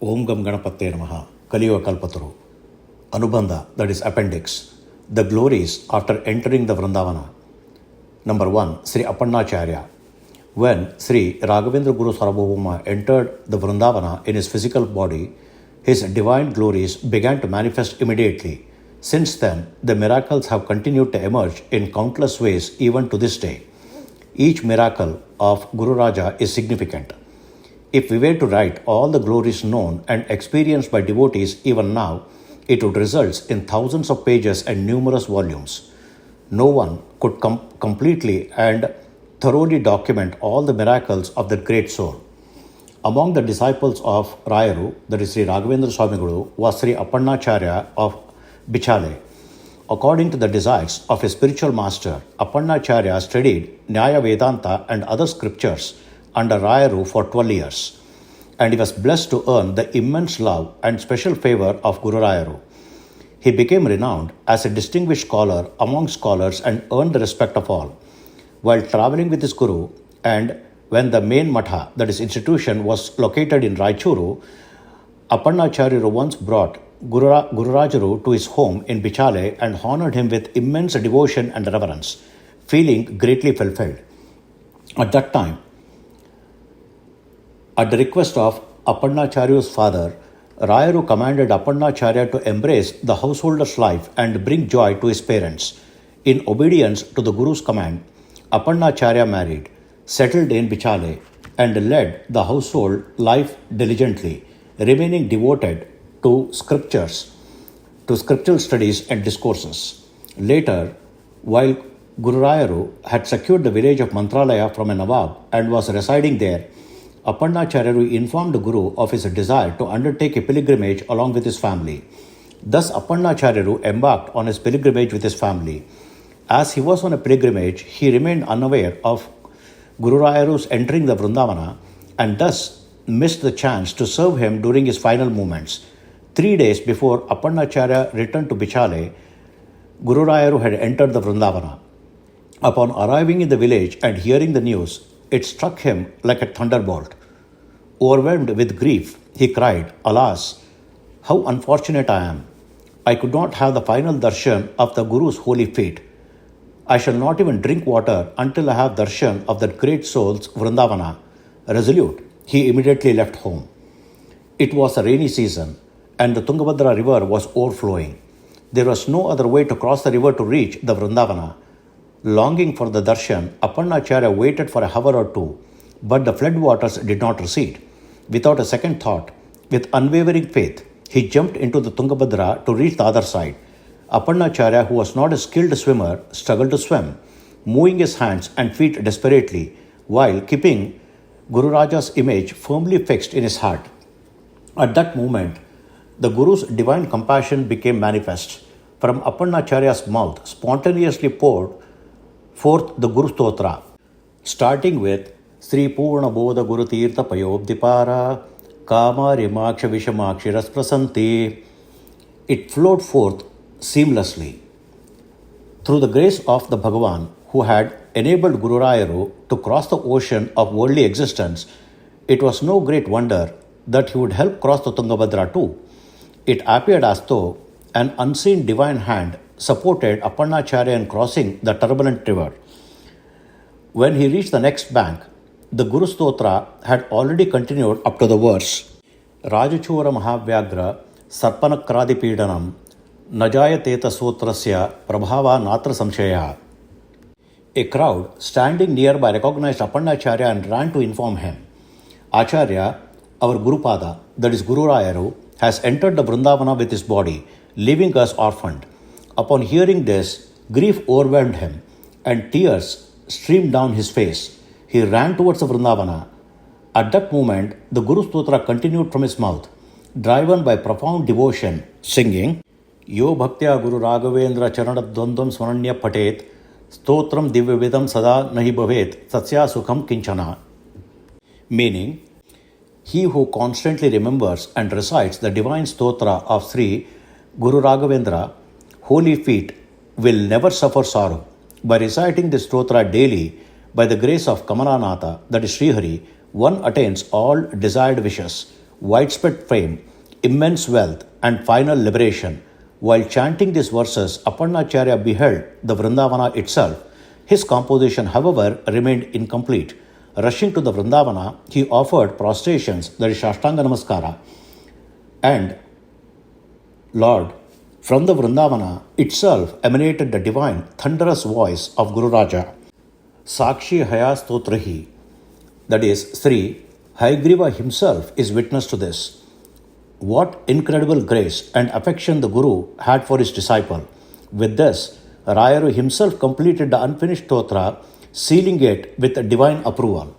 Om Gam Ganapate Namaha, Kaliyuga Kalpataru. Anubandha, that is appendix. The glories after entering the Brindavana. Number 1, Shri Appanacharya. When Shri Raghavendra Gurusarvabhauma entered the Brindavana in his physical body, his divine glories began to manifest immediately. Since then, the miracles have continued to emerge in countless ways even to this day. Each miracle of Guru Raja is significant. If we were to write all the glories known and experienced by devotees even now, it would result in thousands of pages and numerous volumes. No one could completely and thoroughly document all the miracles of that great soul. Among the disciples of Rayaru, that is Sri Raghavendra Swamiguru, was Sri Appanacharya of Bichale. According to the desires of his spiritual master, Appanacharya studied Nyaya Vedanta and other scriptures under Rayaru for 12 years, and he was blessed to earn the immense love and special favor of Guru Rayaru. He became renowned as a distinguished scholar among scholars and earned the respect of all. While traveling with his Guru, and when the main matha, that is institution, was located in Raichuru, Appanacharya once brought Guru Rajaru to his home in Bichale and honored him with immense devotion and reverence, feeling greatly fulfilled. At that time, at the request of Appanacharya's father, Rayaru commanded Appanacharya to embrace the householder's life and bring joy to his parents. In obedience to the Guru's command, Appanacharya married, settled in Bichale, and led the household life diligently, remaining devoted to scriptural studies and discourses. Later, while Guru Rayaru had secured the village of Mantralaya from a Nawab and was residing there, Appanacharya informed the Guru of his desire to undertake a pilgrimage along with his family. Thus, Appanacharya embarked on his pilgrimage with his family. As he was on a pilgrimage, he remained unaware of Guru Rayaru's entering the Brindavana and thus missed the chance to serve him during his final moments. 3 days before Appanacharya returned to Bichale, Guru Rayaru had entered the Brindavana. Upon arriving in the village and hearing the news, it struck him like a thunderbolt. Overwhelmed with grief, he cried, "Alas, how unfortunate I am! I could not have the final darshan of the Guru's holy feet. I shall not even drink water until I have darshan of that great soul's Vrindavana." Resolute, he immediately left home. It was a rainy season, and the Tungabhadra river was overflowing. There was no other way to cross the river to reach the Vrindavana. Longing for the darshan, Appanacharya waited for a hour or two, but the floodwaters did not recede. Without a second thought, with unwavering faith, he jumped into the Tungabhadra to reach the other side. Appanacharya, who was not a skilled swimmer, struggled to swim, moving his hands and feet desperately, while keeping Guru Raja's image firmly fixed in his heart. At that moment, the Guru's divine compassion became manifest. From Appanacharya's mouth spontaneously poured forth the Guru Stotra, starting with Sri Purna Bodha Guru Tirtha Payobdipara Kamari Maksha Vishamakshi Rasprasanti. It flowed forth seamlessly. Through the grace of the Bhagavan, who had enabled Guru Rayaru to cross the ocean of worldly existence, it was no great wonder that he would help cross the Tungabhadra too. It appeared as though an unseen divine hand supported Appanacharya in crossing the turbulent river. When he reached the next bank, the Guru Stotra had already continued up to the verse Rajachura Mahavyagra Sarpanakradi Pidanam Najayateta Sutrasya Prabhava Natra Samshaya. A crowd standing nearby recognized Appanacharya and ran to inform him. Acharya, our Gurupada, that is Guru Rayaru, has entered the Brindavana with his body, leaving us orphaned. Upon hearing this, grief overwhelmed him, and tears streamed down his face. He ran towards the Vrindavana. At that moment, the Guru Stotra continued from his mouth, driven by profound devotion, singing, Yo Bhaktya Guru Raghavendra Charanadvandvam Smaranya Patet Stotram Divyavidam Sada Nahi Bhavet Satsya Sukham Kinchana. Meaning, he who constantly remembers and recites the divine stotra of Sri Guru Raghavendra, holy feet, will never suffer sorrow. By reciting this stotra daily, by the grace of Kamalanatha, that is Srihari, one attains all desired wishes. widespread fame, immense wealth, and final liberation. While chanting these verses, Appanacharya beheld the Brindavana itself. His composition, however, remained incomplete. Rushing to the Brindavana, he offered prostrations, that is Shashtanga Namaskara, and Lord, from the Brindavana itself emanated the divine, thunderous voice of Guru Raja. Sakshi Hayastotrahi, that is, Sri Hayagriva himself is witness to this. What incredible grace and affection the Guru had for his disciple. With this, Rayaru himself completed the unfinished stotra, sealing it with divine approval.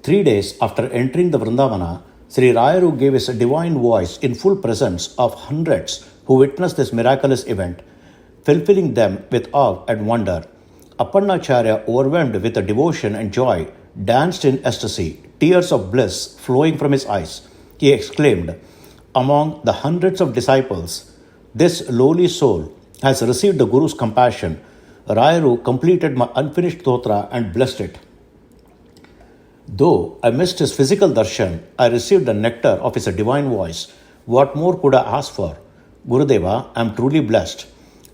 3 days after entering the Brindavana, Sri Rayaru gave his divine voice in full presence of hundreds who witnessed this miraculous event, fulfilling them with awe and wonder. Appanacharya, overwhelmed with devotion and joy, danced in ecstasy, tears of bliss flowing from his eyes. He exclaimed, "Among the hundreds of disciples, this lowly soul has received the Guru's compassion. Rayaru completed my unfinished stotra and blessed it. Though I missed his physical darshan, I received the nectar of his divine voice. What more could I ask for? Gurudeva, I am truly blessed."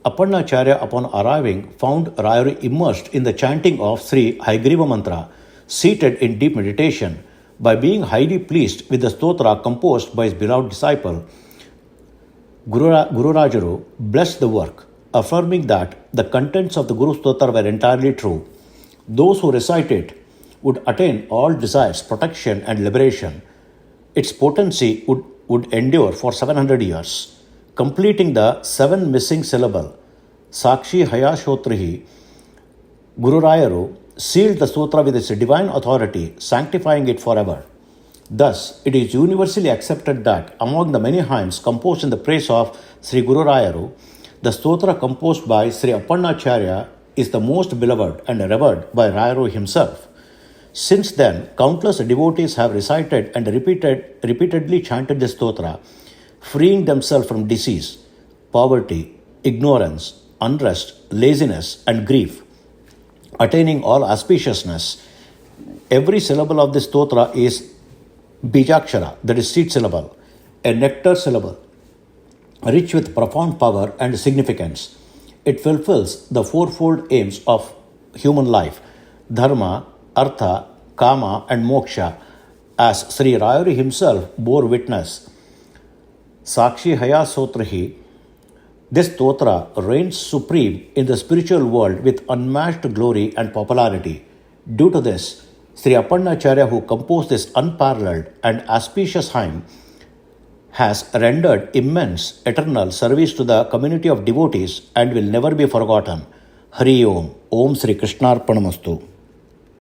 Appanacharya, upon arriving, found Rayaru immersed in the chanting of Sri Hayagriva mantra, seated in deep meditation. By being highly pleased with the stotra composed by his beloved disciple, Guru Rajaru blessed the work, affirming that the contents of the Guru Stotra were entirely true. Those who recite it would attain all desires, protection, and liberation. Its potency would endure for 700 years. Completing the 7 missing syllable, Sakshi Hayashotrihi, Guru Rayaru sealed the sutra with its divine authority, sanctifying it forever. Thus, it is universally accepted that among the many hymns composed in the praise of Sri Guru Rayaru, the stotra composed by Sri Appanacharya is the most beloved and revered by Rayaru himself. Since then, countless devotees have recited and repeatedly chanted this stotra, freeing themselves from disease, poverty, ignorance, unrest, laziness, and grief, attaining all auspiciousness. Every syllable of this stotra is Bijakshara, that is seed syllable, a nectar syllable, rich with profound power and significance. It fulfills the fourfold aims of human life, dharma, artha, kama, and moksha, as Sri Rayaru himself bore witness. Sakshi Hayasotrahi, this stotra reigns supreme in the spiritual world with unmatched glory and popularity. Due to this, Sri Appanacharya, who composed this unparalleled and auspicious hymn, has rendered immense eternal service to the community of devotees and will never be forgotten. Hari Om. Om Sri Krishnarpanamastu.